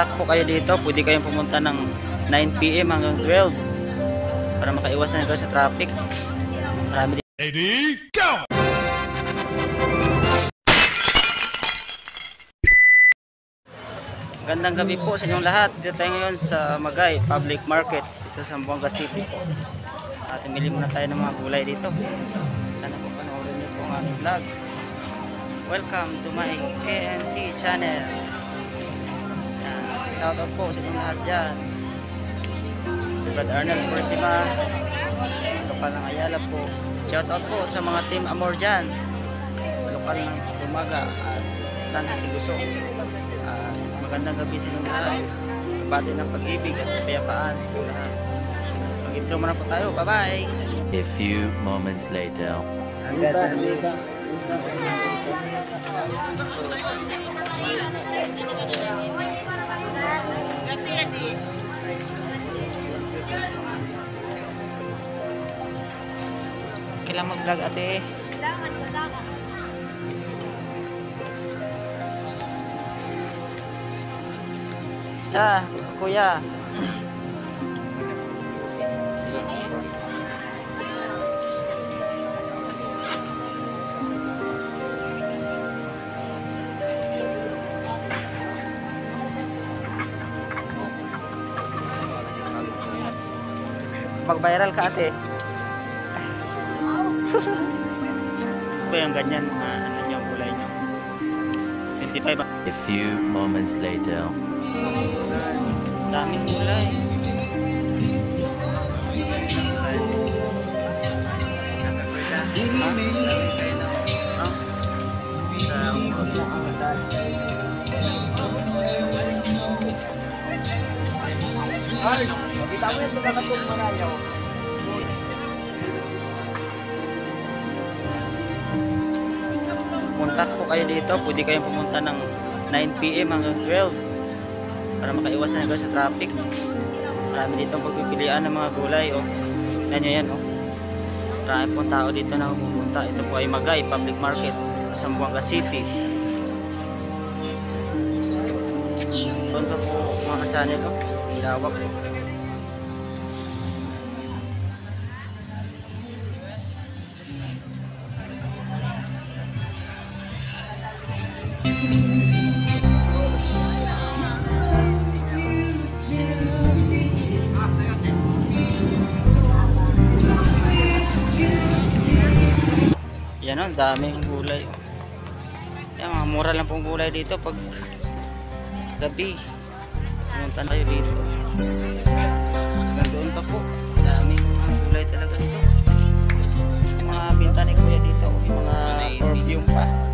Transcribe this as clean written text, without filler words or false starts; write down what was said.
pumunta po kayo dito, pwede kayong pumunta ng 9 PM hanggang 12 para makaiwas na kayo sa traffic. Marami dito. Ready, go! Magandang gabi po sa inyong lahat. Dito tayo ngayon sa Magay Public Market dito sa Zamboanga City po. At imili muna tayo ng mga gulay dito. Sana po panoorin niyo po ang aming vlog. Welcome to my KMT channel. Shoutout po sa inyong lahat dyan. Brad Arnold Persima, lokal ng Ayala po. Shoutout po sa mga team Amor dyan, lokal ng Umaga at San Jose Guso. Magandang gabi sa inyong lahat. Bati ng pag-ibig at kapayapaan sa inyong lahat. Mag-intro muna po tayo. Bye bye. A few moments later. Kailan mag-vlog ate? Kailangan, kailangan. Kuya. Mag-viral ka ate. Ba yung ganyan mga ano nyo, gulay nyo. 25 ba? A few moments later. Daming gulay. Ay, makita mo yan, magkakatong manayaw. Pumunta po kayo dito, pwede kayong pumunta ng 9 PM hanggang 12 para makaiwas na kayo sa traffic. Marami dito ang pagpipilian ng mga gulay. Yan nyo yan. Marami pong tao dito na pumunta. Ito po ay Magay Public Market sa Zamboanga City. Doon pa po mga channel. Lawak po. Yan o, daming gulay. Yan, mga mura lang pong gulay dito pag gabi. Pumunta na kayo dito. Doon pa po, daming mga gulay talaga dito. Yung mga binta ni kuya dito, yung mga perfume pa.